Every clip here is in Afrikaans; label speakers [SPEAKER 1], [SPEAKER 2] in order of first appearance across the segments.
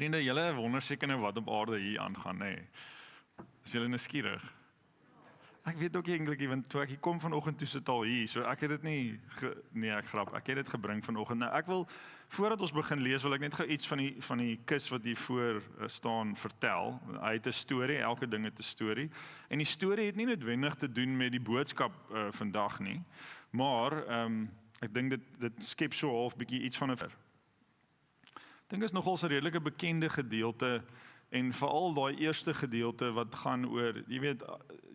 [SPEAKER 1] Vriende, julle wonder seker nou wat op aarde hier aangaan, nee. Is julle nuuskierig? Ek weet ook eintlik, want toe ek hier kom vanoggend toe sit al hier, so ek het dit nie, ek grap, ek het dit gebring vanoggend. Nou ek wil, voordat ons begin lees, wil ek net gou iets van die kus wat hier voor staan vertel. Hy het 'n storie, elke ding het 'n storie. En die storie het nie noodwendig te doen met die boodskap vandag nie, maar ek dink dit skep so half bietjie iets van 'n Ek dink is nogal 'n redelike bekende gedeelte en veral daai eerste gedeelte wat gaan oor, jy weet,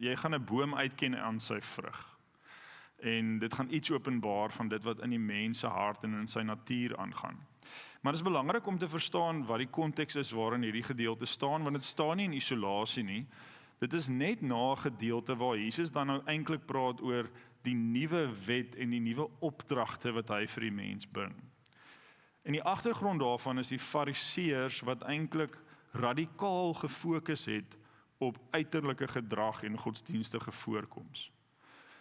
[SPEAKER 1] jy gaan 'n boom uitken aan sy vrug. En dit gaan iets openbaar van dit wat in die mens se hart en in sy natuur aangaan. Maar dit is belangrik om te verstaan wat die konteks is waarin hierdie gedeelte staan, want dit staan nie in isolasie nie. Dit is net na 'n gedeelte waar Jesus dan nou eintlik praat oor die nuwe wet en die nuwe opdragte wat hy vir die mens bring. En die agtergrond daarvan is die fariseërs wat eintlik radikaal gefokus het op uiterlike gedrag en godsdienstige voorkoms.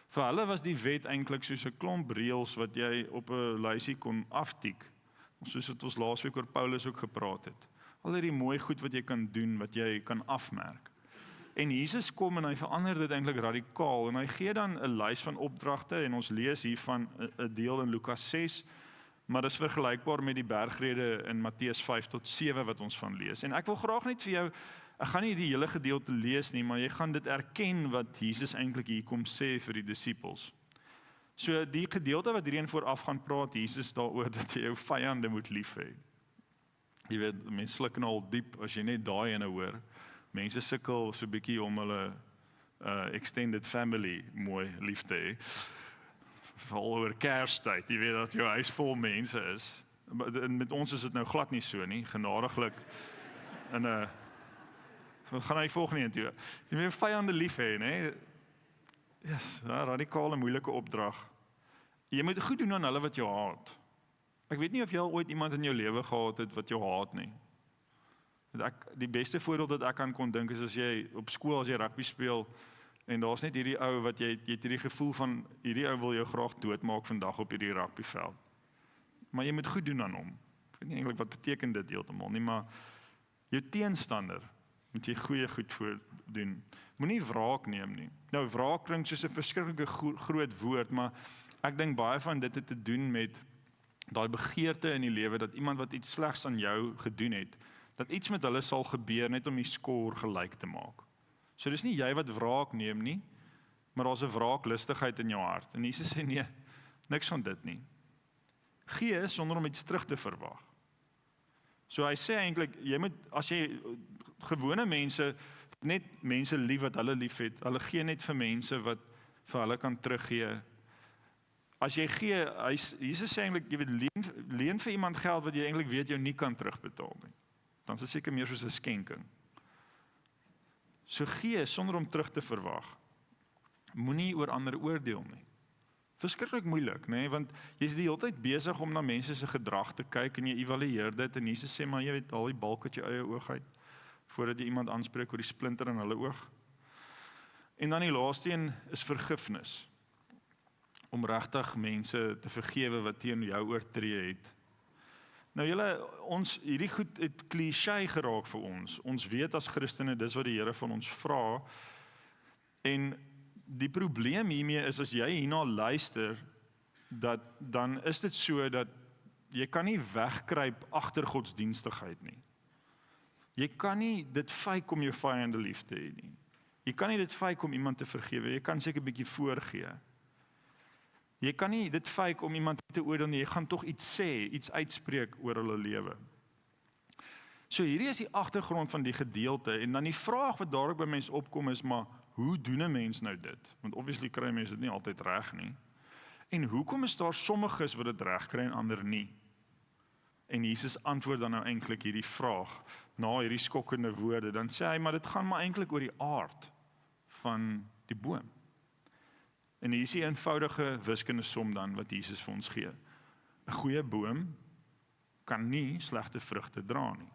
[SPEAKER 1] Vir hulle was die wet eintlik soos 'n klomp reëls wat jy op 'n lysie kon aftik. Soos wat ons laasweek oor Paulus ook gepraat het. Al hierdie mooi goed wat jy kan doen, wat jy kan afmerk. En Jesus kom en hy verander dit eintlik radikaal en hy gee dan 'n lys van opdragte en ons lees hiervan 'n deel in Lukas 6. Maar dit is vergelykbaar met die bergrede in Matteus 5 tot 7 wat ons van lees. En ek wil graag net vir jou, ek gaan nie die hele gedeelte lees nie, maar jy gaan dit erken wat Jesus eintlik hier kom sê vir die disippels. So die gedeelte wat hierheen vooraf gaan praat Jesus daaroor dat jy jou vyande moet lief hê. Jy weet, mense sluk nou al diep as jy net daai ene hoor. Mense sukkel so 'n bietjie om hulle extended family mooi lief te hê. Veral oor Kerstyd, jy weet as jou huis vol mense is. Met ons is dit nou glad nie so nie, genadiglik. En gaan hy volgende een toe. Jy moet vyande lief hê, né? Yes, 'n radikale moeilike opdrag. Jy moet goed doen aan hulle wat jou haat. Ek weet nie of jy al ooit iemand in jou lewe gehad het wat jou haat nie. Die beste voorbeeld wat ek aan kon dink is as jy op skool as jy rugby speel en daar's net hierdie ou wat jy het hierdie gevoel van hierdie ou wil jou graag doodmaak vandag op hierdie rugbyveld. Maar jy moet goed doen aan hom. Ek weet nie eintlik wat beteken dit heeltemal nie, maar jou teenstander moet jy goeie goed voor doen. Moenie wraak neem nie. Nou wraak klink soos 'n verskriklike groot woord, maar ek dink baie van dit het te doen met daai begeerte in die lewe dat iemand wat iets slegs aan jou gedoen het, dat iets met hulle sal gebeur net om die skoor gelyk te maak. So dis nie jy wat wraak neem nie, maar daar's 'n wraaklustigheid in jou hart. En Jesus sê nee, niks van dit nie. Gee sonder om iets terug te verwag. So hy sê eintlik jy moet as jy gewone mense net mense lief wat hulle liefhet, hulle gee net vir mense wat vir hulle kan teruggee. As jy gee, Jesus sê eintlik jy weet leen vir iemand geld wat jy eintlik weet jy nie kan terugbetaal nie. Dan is dit seker meer soos 'n skenking. So gee sonder om terug te verwag. Moenie oor ander oordeel nie. Verskriklik moeilik, nê, want jy's die hele tyd besig om na mense se gedrag te kyk en jy evalueer dit en Jesus sê maar jy weet al die balk uit jou eie oog uit voordat jy iemand aanspreek oor die splinter in hulle oog. En dan die laaste een is vergifnis. Om regtig mense te vergewe wat teen jou oortree het. Nou julle, hierdie goed het cliché geraak vir ons. Ons weet as Christene, dis wat die Here van ons vra. En die probleem hiermee is as jy hierna luister, dan is dit so dat jy kan nie wegkruip agter godsdienstigheid nie. Jy kan nie dit fake om jou vyande lief te hê nie. Jy kan nie dit fake om iemand te vergewe. Jy kan seker 'n bietjie voorgee. Jy kan nie dit fake om iemand te oordeel nie. Jy gaan tog iets sê, iets uitspreek oor hulle lewe. So hierdie is die agtergrond van die gedeelte en dan die vraag wat daarop by mense opkom is maar hoe doen 'n mens nou dit? Want obviously kry mense dit nie altyd reg nie. En hoekom is daar sommiges wat dit reg kry en ander nie? En Jesus antwoord dan nou eintlik hierdie vraag na hierdie skokkende woorde. Dan sê hy maar dit gaan maar eintlik oor die aard van die boom. En hier is die eenvoudige wiskundige som dan wat Jesus vir ons gee. 'n Goeie boom kan nie slegte vrugte dra nie.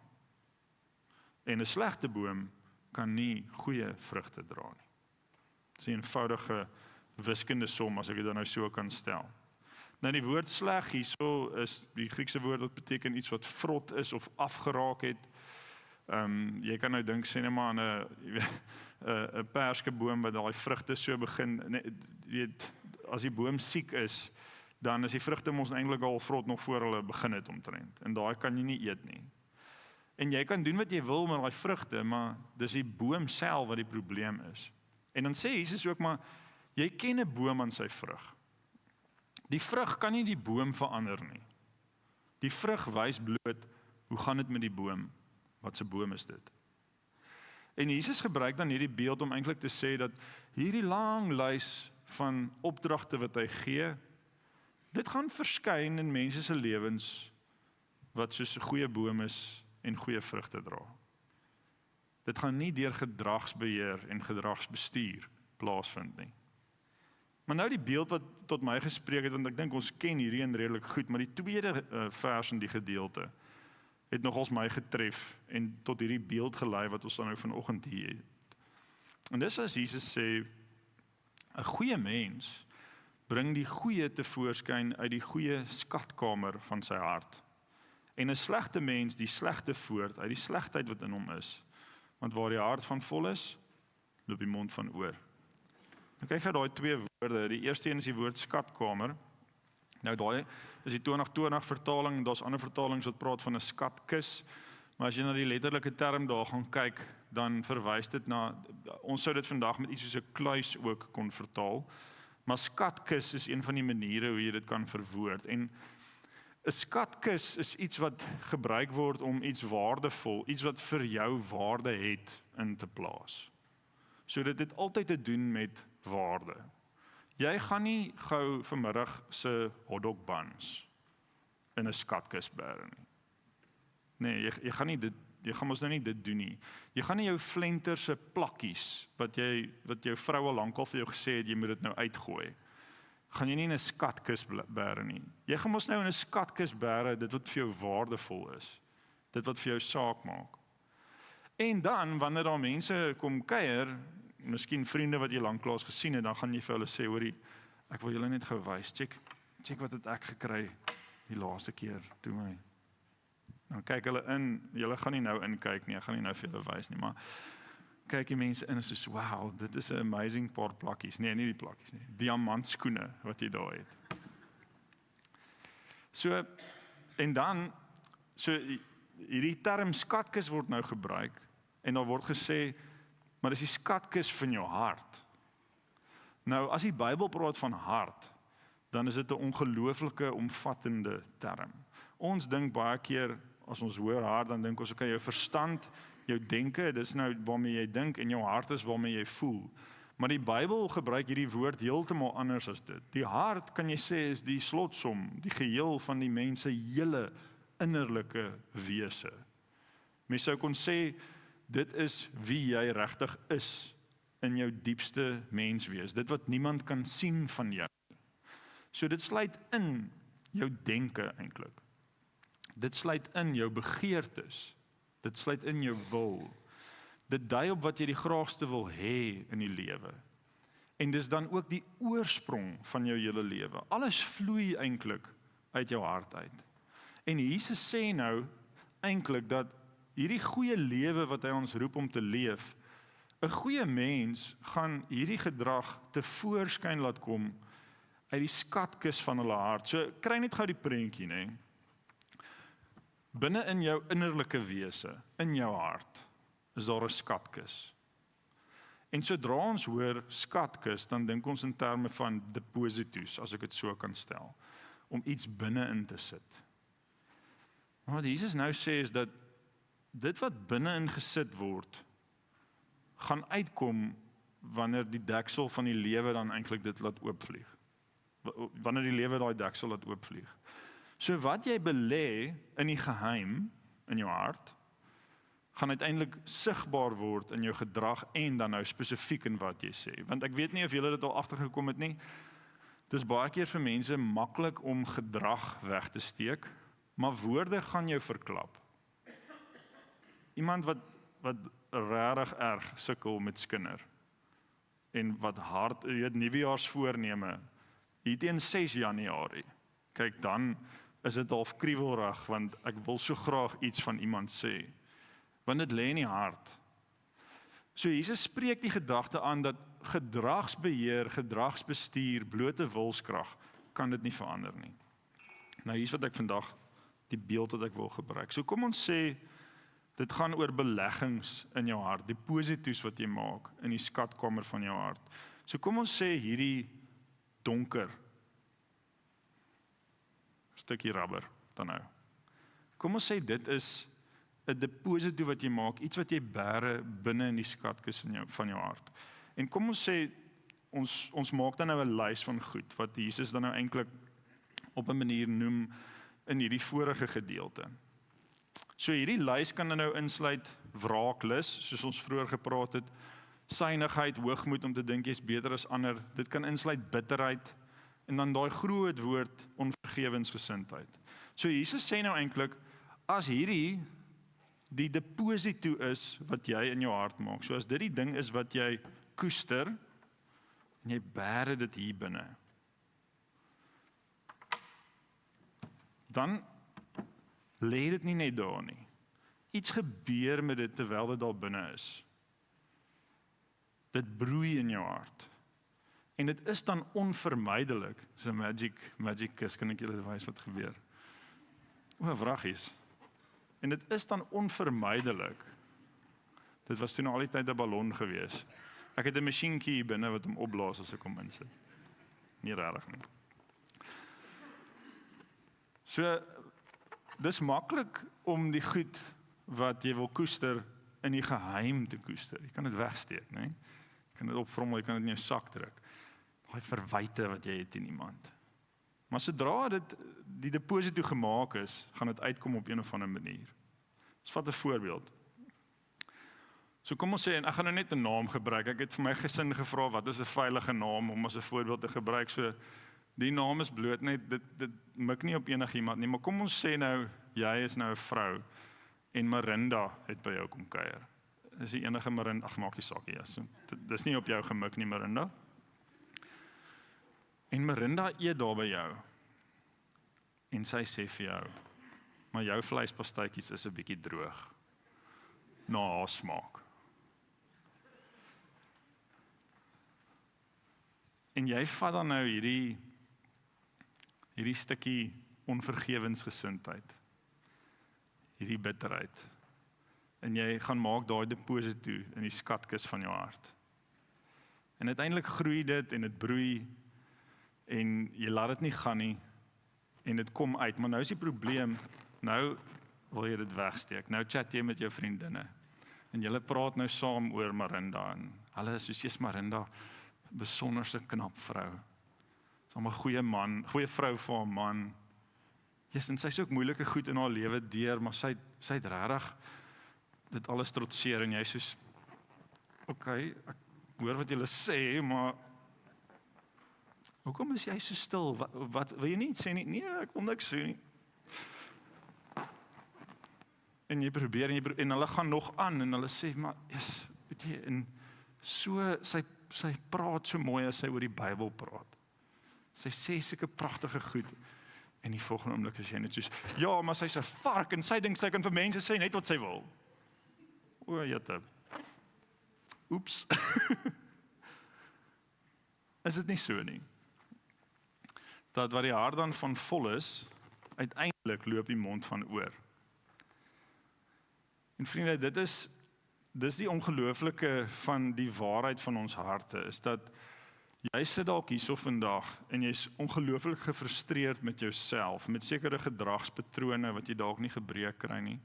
[SPEAKER 1] En 'n slegte boom kan nie goeie vrugte dra nie. Dit is 'n eenvoudige wiskundige som as ek dit dan nou so kan stel. Nou die woord sleg hierso is die Griekse woord wat beteken iets wat vrot is of afgeraak het. Jy kan nou dink, sê net maar aan 'n perskeboom wat daai vrugte so begin, weet, as die boom siek is, dan is die vrugte mos eintlik al vrot nog voor hulle begin het omtrent. En daai kan jy nie eet nie. En jy kan doen wat jy wil met daai vrugte, maar dis die boom self wat die probleem is. En dan sê Jesus ook maar, jy ken 'n boom aan sy vrug. Die vrug kan nie die boom verander nie. Die vrug wys bloot, hoe gaan dit met die boom? Wat se boom is dit? En Jesus gebruik dan hierdie beeld om eintlik te sê dat hierdie lang lys van opdragte wat hy gee, dit gaan verskyn in mense se lewens wat soos 'n goeie boom is en goeie vrugte dra. Dit gaan nie deur gedragsbeheer en gedragsbestuur plaasvind nie. Maar nou die beeld wat tot my gespreek het, want ek dink ons ken hierdie een redelik goed, maar die tweede vers in die gedeelte het nogals my getref en tot hierdie beeld gelei wat ons dan nou vanoggend hier het. En dis as Jesus sê, 'n goeie mens bring die goeie tevoorskyn uit die goeie skatkamer van sy hart. En 'n slegte mens die slegte voort uit die slegheid wat in hom is. Want waar die hart van vol is, loop die mond van oor. Nou kyk jy daai twee woorde. Die eerste een is die woord skatkamer. Nou daai is die 2020 vertaling, daar's ander vertalings wat praat van 'n skatkis. Maar as jy na die letterlike term daar gaan kyk, dan verwys dit na, ons sou dit vandag met iets soos 'n kluis ook kon vertaal. Maar skatkis is een van die maniere hoe jy dit kan verwoord. En 'n skatkis is iets wat gebruik word om iets waardevol, iets wat vir jou waarde het, in te plaas. So dit het altyd te doen met waarde. Jy gaan nie gou vanmiddag se hotdog buns in 'n skatkis bære nie. Nee, jy gaan nie dit, jy gaan mos nou nie dit doen nie. Jy gaan nie jou flenter se plakkies wat jou vrou al lankal vir jou gesê het jy moet dit nou uitgooi, gaan jy nie in 'n skatkis bære nie. Jy gaan mos nou in 'n skatkis bære dit wat vir jou waardevol is. Dit wat vir jou saak maak. En dan wanneer daar mense kom kuier, miskien vriende wat jy lanklaas gesien het, dan gaan jy vir hulle sê, hoorie, ek wil julle net gou wys, check wat het ek gekry die laaste keer toe my. Dan kyk hulle in, julle gaan nie nou inkyk nie, ek gaan nie nou vir julle wys nie, maar kyk die mense in en soos, wow, dit is 'n amazing paar plakkies. Nee, nie die plakkies nie, diamantskoene wat jy daar het. So, en dan, so hierdie term skatkis word nou gebruik, en daar word gesê, maar dis die skatkis van jou hart. Nou, as die Bybel praat van hart, dan is dit 'n ongelooflike omvattende term. Ons dink baie keer, as ons hoor hart, dan dink ons, okay, jou verstand, jou denke, dis nou waarmee jy dink, en jou hart is waarmee jy voel. Maar die Bybel gebruik hierdie woord heeltemal anders as dit. Die hart, kan jy sê, is die slotsom, die geheel van die mens se hele innerlike wese. Mens sou kon sê, dit is wie jy regtig is in jou diepste menswees, dit wat niemand kan sien van jou. So dit sluit in jou denke eintlik. Dit sluit in jou begeertes. Dit sluit in jou wil. Dit dui op wat jy die graagste wil hê in die lewe. En dis dan ook die oorsprong van jou hele lewe. Alles vloei eintlik uit jou hart uit. En Jesus sê nou eintlik dat hierdie goeie lewe wat hy ons roep om te leef, 'n goeie mens gaan hierdie gedrag tevoorskyn laat kom uit die skatkis van hulle hart. So kry net gou die prentjie, nê. Binne in jou innerlike wese, in jou hart, is daar 'n skatkis. En sodra ons hoor skatkis, dan dink ons in terme van depositus, as ek dit so kan stel, om iets binne in te sit. Maar wat Jesus nou sê is dat dit wat binne in gesit word, gaan uitkom wanneer die deksel van die lewe dan eintlik dit laat oopvlieg. Wanneer die lewe daai deksel laat oopvlieg. So wat jy belê in die geheim, in jou hart, gaan uiteindelik sigbaar word in jou gedrag en dan nou spesifiek in wat jy sê. Want ek weet nie of julle dit al agtergekom het nie, dis baie keer vir mense maklik om gedrag weg te steek, maar woorde gaan jou verklap. Iemand wat regtig erg sukkel met skinder, en wat hard, jy weet, nuwejaarsvoorneme, hier teen 6 Januarie, kyk dan is dit half kriewelrig, want ek wil so graag iets van iemand sê. want dit lê in die hart. So Jesus spreek die gedagte aan dat gedragsbeheer, gedragsbestuur, blote wilskrag kan dit nie verander nie. Nou hier's wat ek vandag die beeld wat ek wil gebruik. So kom ons sê dit gaan oor beleggings in jou hart, deposito's wat jy maak in die skatkamer van jou hart. So kom ons sê hierdie donker stukkie rubber dan nou. Kom ons sê dit is 'n deposito wat jy maak, iets wat jy bære binne in die skatkis van jou hart. En kom ons sê ons maak dan nou 'n lys van goed wat Jesus dan nou eintlik op 'n manier noem in hierdie vorige gedeelte. So hierdie lys kan dan nou insluit wraaklus, soos ons vroeër gepraat het, synigheid, hoogmoed om te dink jy's beter as ander. Dit kan insluit bitterheid en dan daai groot woord onvergewensgesindheid. So Jesus sê nou eintlik as hierdie die deposito is wat jy in jou hart maak. So as dit die ding is wat jy koester en jy bære dit hier binne. Dan lê dit nie net daar nie. Iets gebeur met dit terwyl dit daar binne is. Dit broei in jou hart. En dit is dan onvermydelik. Dis 'n magic kiss, kan ek julle wys wat gebeur. O, wraggies. En dit is dan onvermydelik. Dit was toe al die tyd 'n ballon gewees. Ek het 'n masjienkie hier binne wat hom opblaas as ek hom insit. Nie regtig nie. So, dis maklik om die goed wat jy wil koester in die geheim te koester. Jy kan dit wegsteek, né? Jy kan dit opvrommel, jy kan dit in jou sak druk. Daai verwyte wat jy het teen iemand. Maar sodra dit die deposito gemaak is, gaan dit uitkom op een of ander manier. Dus vat 'n voorbeeld. So kom ons sê, en ek gaan nou net 'n naam gebruik. Ek het vir my gesin gevra wat is 'n veilige naam om as 'n voorbeeld te gebruik. So die naam is bloot net dit mik nie op enigiemand nie, maar kom ons sê nou jy is nou 'n vrou en Marinda het by jou kom kuier. Is die enige Marinda, ag maak nie saak nie. So, dis nie op jou gemik nie, Marinda. En Marinda eet daar by jou. En sy sê vir jou, maar jou vleispastytjies is 'n bietjie droog. Na haar smaak. En jy vat dan nou hierdie stukkie onvergewensgesindheid. Hierdie bitterheid. En jy gaan maak daai deposito in die skatkis van jou hart. En uiteindelik groei dit en dit broei en jy laat dit nie gaan nie en dit kom uit, maar nou is die probleem, nou wil jy dit wegsteek. Nou chat jy met jou vriendinne en julle praat nou saam oor Marinda en hulle is soos jy's Marinda, besonderse knap vrou. Sy's 'n goeie man, goeie vrou vir haar man. Jesus, en sy's ook moeilike goed in haar lewe deur, maar sy het regtig dit alles trotseer en jy soos okay, ek hoor wat julle sê, maar hoekom is jy so stil? Wat wil jy nie sê nie? Nee, ek wil niks sê nie. En jy probeer en hulle gaan nog aan en hulle sê maar yes, weet jy, en so sy praat so mooi as sy oor die Bybel praat. Sy sê sulke pragtige goed en die volgende oomblik is jy net soos ja, maar sy's 'n vark en sy dink sy kan vir mense sê net wat sy wil. O, jette. Oeps. Is dit nie so nie? Dat wat die hart dan van vol is, uiteindelik loop die mond van oor. En vriende, dis die ongelooflike van die waarheid van ons harte, is dat jy sit dalk hierso vandag en jy's ongelooflik gefrustreerd met jouself, met sekere gedragspatrone wat jy dalk nie gebreek kry nie.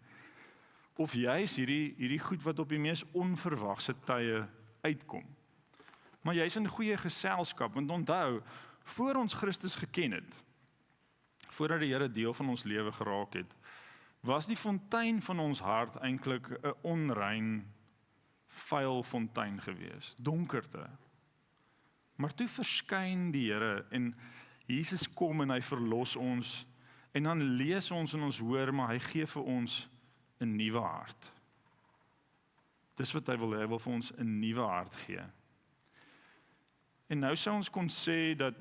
[SPEAKER 1] Of jy is hierdie goed wat op die mees onverwagse tye uitkom. Maar jy's in goeie geselskap, want onthou, voor ons Christus geken het, voordat die Here deel van ons lewe geraak het, was die fontein van ons hart eintlik 'n onrein, vuil fontein gewees, donkerte. Maar toe verskyn die Here en Jesus kom en hy verlos ons en dan lees ons en ons hoor, maar hy gee vir ons 'n nuwe hart. Dis wat hy wil vir ons 'n nuwe hart gee. En nou sou ons kon sê dat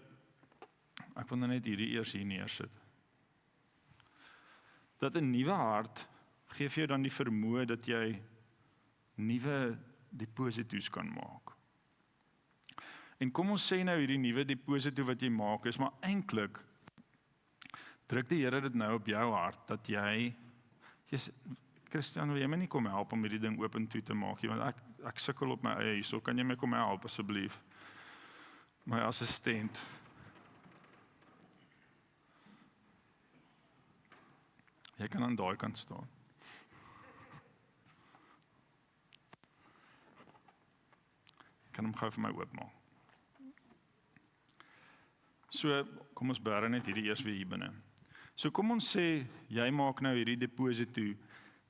[SPEAKER 1] ek wil net hierdie eers hier neersit. Dat 'n nuwe hart gee vir jou dan die vermoë dat jy nuwe deposito's kan maak. En kom ons sê nou hierdie nuwe deposito wat jy maak is, maar eintlik druk die Here dit nou op jou hart, dat jy Christian, wil jy my nie kom help om hierdie ding oop en toe te maak, want ek sukkel op my eie hierso, kan jy my kom help asseblief? My assistent. Jy kan aan daai kant staan. Ek kan hom gou vir my oopmaak. So, kom ons bære net hierdie eers weer hier binne. So kom ons sê, jy maak nou hierdie deposito,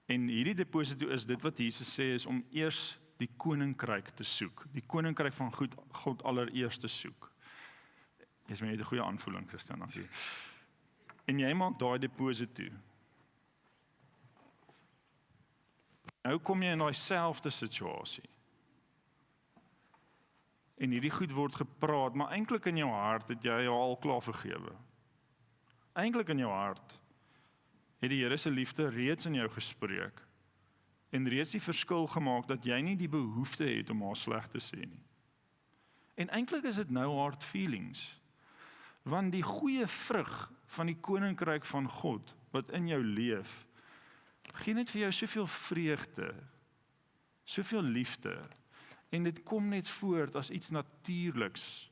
[SPEAKER 1] en hierdie deposito is dit wat Jesus sê, is om eers die koninkryk te soek, die koninkryk van God allereerst te soek. Jy is my net 'n goeie aanvoeling, Christian, dankie. En jy maak daai deposito. Nou kom jy in daai selfde situasie. En hierdie goed word gepraat, maar eintlik in jou hart het jy al klaar vergewe. Eintlik in jou hart het die Here se liefde reeds in jou gespreek en reeds die verskil gemaak dat jy nie die behoefte het om haar sleg te sê nie. En eintlik is dit nou hard feelings, want die goeie vrug van die koninkryk van God wat in jou leef, gee net vir jou soveel vreugde, soveel liefde, en dit kom net voort as iets natuurliks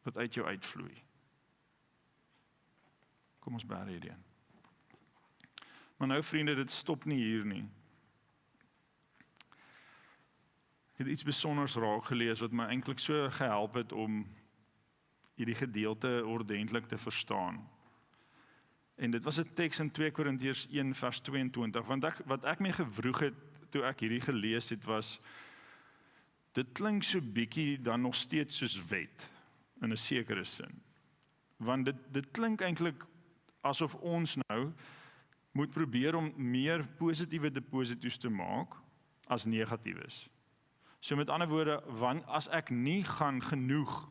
[SPEAKER 1] wat uit jou uitvloei. Kom ons bære hierdie in. Maar nou vriende, dit stop nie hier nie. Ek het iets besonders raak gelees wat my eintlik so gehelp het om hierdie gedeelte ordentlik te verstaan. En dit was 'n teks in 2 Korintiërs 1 vers 22, want wat ek mee gewroeg het toe ek hierdie gelees het was, dit klink so bietjie dan nog steeds soos wet, in 'n sekere sin. Want dit klink eintlik asof ons nou moet probeer om meer positiewe deposito's te maak as negatiewes. So met ander woorde, want as ek nie gaan genoeg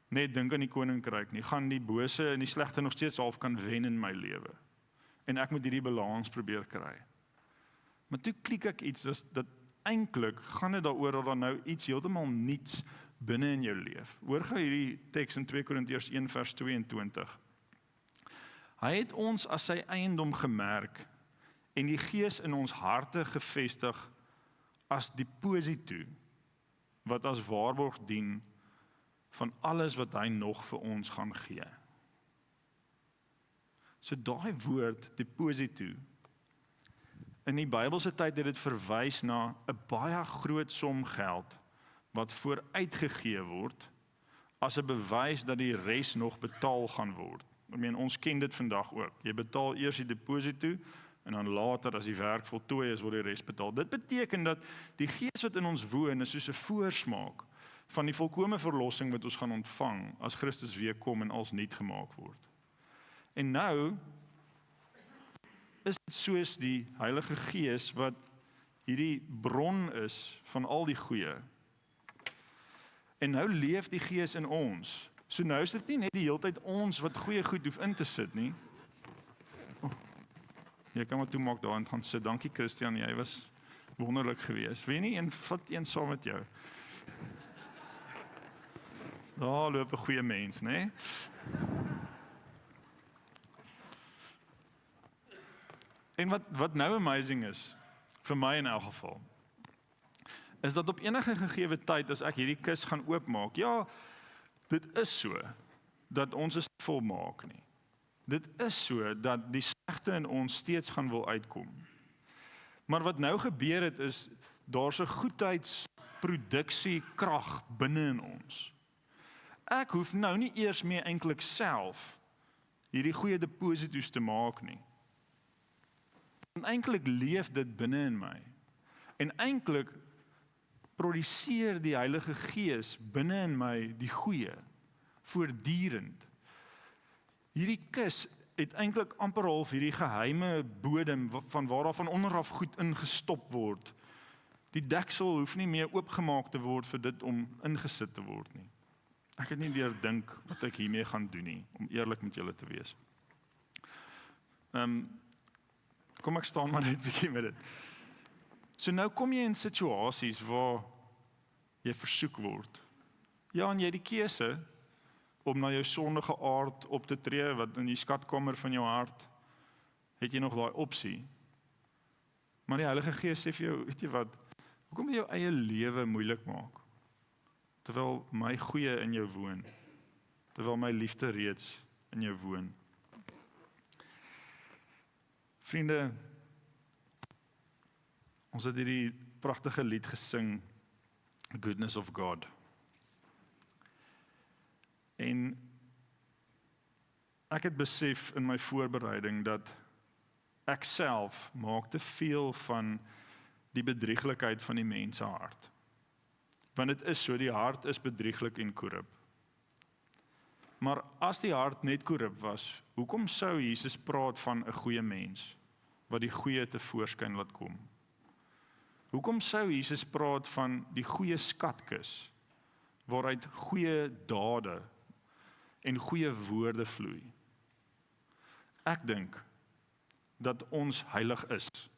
[SPEAKER 1] net dink aan die koninkryk nie, gaan die bose en die slegte nog steeds half kan wen in my lewe. En ek moet hierdie balans probeer kry. Maar toe klik ek iets dat eintlik gaan dit daaroor dat daar nou iets heeltemal niets binne in jou leef. Hoor gou hierdie teks in 2 Korintiërs 1 vers 22. Hy het ons as sy eiendom gemerk en die Gees in ons harte gevestig as deposito wat as waarborg dien van alles wat hy nog vir ons gaan gee. So daai woord deposito in die Bybelse tyd het dit verwys na 'n baie groot som geld wat vooruitgegee word as 'n bewys dat die res nog betaal gaan word. Ek meen, ons ken dit vandag ook. Jy betaal eers die deposito en dan later as die werk voltooi is word die res betaal. Dit beteken dat die Gees wat in ons woon is soos 'n voorsmaak van die volkomme verlossing wat ons gaan ontvang as Christus weer kom en als nuut gemaak word. En nou is dit soos die Heilige Gees wat hierdie bron is van al die goeie. En nou leef die Gees in ons. So nou is dit nie net die heeltyd ons wat goeie goed hoef in te sit nie. Jy kan maar toemaak daar en gaan sit. Dankie Christian, jy was wonderlik geweest. Wie nie, en vat een saam met jou. Daar loop 'n goeie mens, né? En wat nou amazing is, vir my in elk geval, is dat op enige gegeewe tyd as ek hierdie kus gaan oopmaak, ja, dit is so, dat ons is nie volmaak nie. Dit is so, dat die slegte in ons steeds gaan wil uitkom. Maar wat nou gebeur het is, daar's 'n goedheidsproduksie-krag binne in ons. Ek hoef nou nie eers meer eintlik self hierdie goeie deposito's te maak nie. En eintlik leef dit binne in my. En eintlik produseer die Heilige Gees binne in my die goeie, voortdurend. Hierdie kus het eintlik amper half hierdie geheime bodem van waar daar van onderaf goed ingestop word. Die deksel hoef nie meer oopgemaak te word vir dit om ingesit te word nie. Ek het nie weer dink wat ek hiermee gaan doen nie, om eerlik met julle te wees. Kom ek staan maar net 'n bietjie met dit. So nou kom jy in situasies waar jy versoek word. Ja, en jy het die keuse om na jou sondige aard op te tree, wat in die skatkamer van jou hart, het jy nog daai opsie. Maar die Heilige Gees sê vir jou, weet jy wat, hoekom wil jy jou eie lewe moeilik maak? Terwyl my goeie in jou woon, terwyl my liefde reeds in jou woon. Vriende, ons het hierdie pragtige lied gesing, The Goodness of God. En ek het besef in my voorbereiding dat ek self maak te veel van die bedrieglikheid van die mens se hart. Want dit is so, die hart is bedrieglik en korrup. Maar as die hart net korrup was, hoekom sou Jesus praat van 'n goeie mens, wat die goeie tevoorskyn laat kom? Hoekom sou Jesus praat van die goeie skatkis, waaruit goeie dade en goeie woorde vloei? Ek dink dat ons heilig is,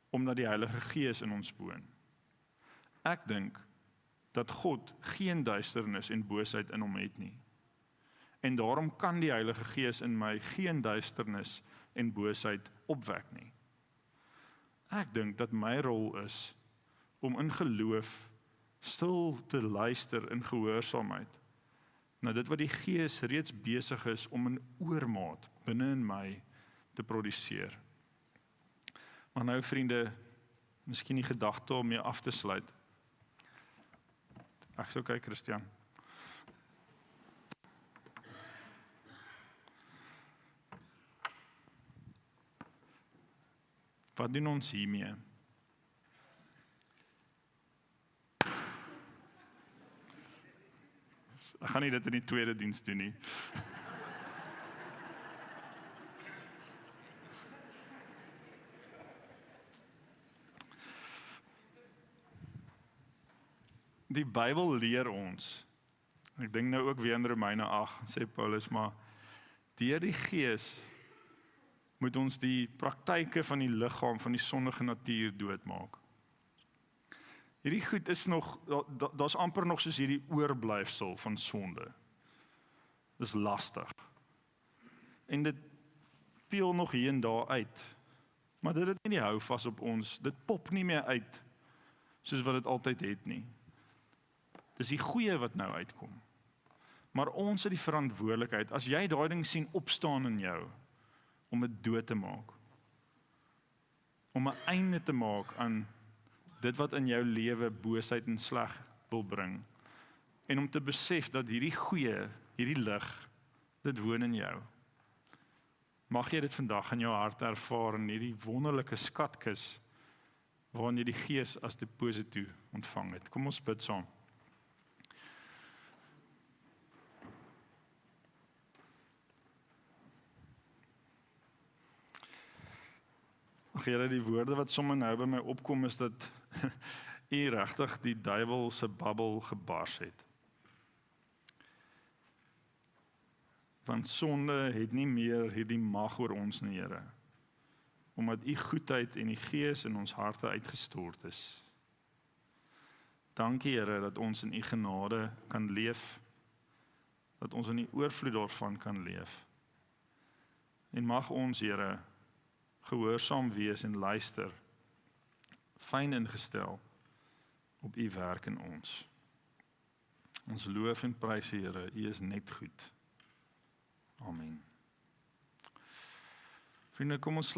[SPEAKER 1] omdat die Heilige Gees in ons woon. Ek dink dat God geen duisternis en boosheid in hom het nie. En daarom kan die Heilige Gees in my geen duisternis en boosheid opwek nie. Ek dink dat my rol is om in geloof stil te luister in gehoorsaamheid na dit wat die Gees reeds besig is om in oormaat binne in my te produseer. Maar nou vriende, miskien die gedagte om mee af te sluit. Ek sou kyk, Christian. Wat doen ons hiermee? Ek gaan nie dit in die tweede diens doen nie. Die Bybel leer ons, ek dink nou ook weer in Romeine 8, sê Paulus, maar deur die Gees moet ons die praktyke van die liggaam, van die sondige natuur doodmaak. Hierdie goed is nog, daar's amper nog soos hierdie oorblyfsel van sonde. Dis lastig. En dit peel nog hier en daar uit. Maar dit het nie die hou vas op ons, dit pop nie meer uit, soos wat dit altyd het nie. Dis die goeie wat nou uitkom. Maar ons het die verantwoordelikheid, as jy daai ding sien opstaan in jou, om dit dood te maak. Om 'n einde te maak aan dit wat in jou lewe boosheid en sleg wil bring. En om te besef dat hierdie goeie, hierdie lig, dit woon in jou. Mag jy dit vandag in jou hart ervaar in hierdie wonderlike skatkis, waarin jy die Gees as deposito ontvang het. Kom ons bid saam. Here, die woorde wat sommer nou by my opkom is dat U regtig die duiwel se bubbel gebars het. Want sonde het nie meer hierdie mag oor ons nie, Here. Omdat U goedheid en die Gees in ons harte uitgestort is. Dankie, Here, dat ons in U genade kan leef, dat ons in die oorvloed daarvan kan leef. En mag ons, Here, gehoorsaam wees en luister, fyn ingestel op U werk in ons. Ons loof en prys U, Here, U is net goed. Amen. Vriende, kom ons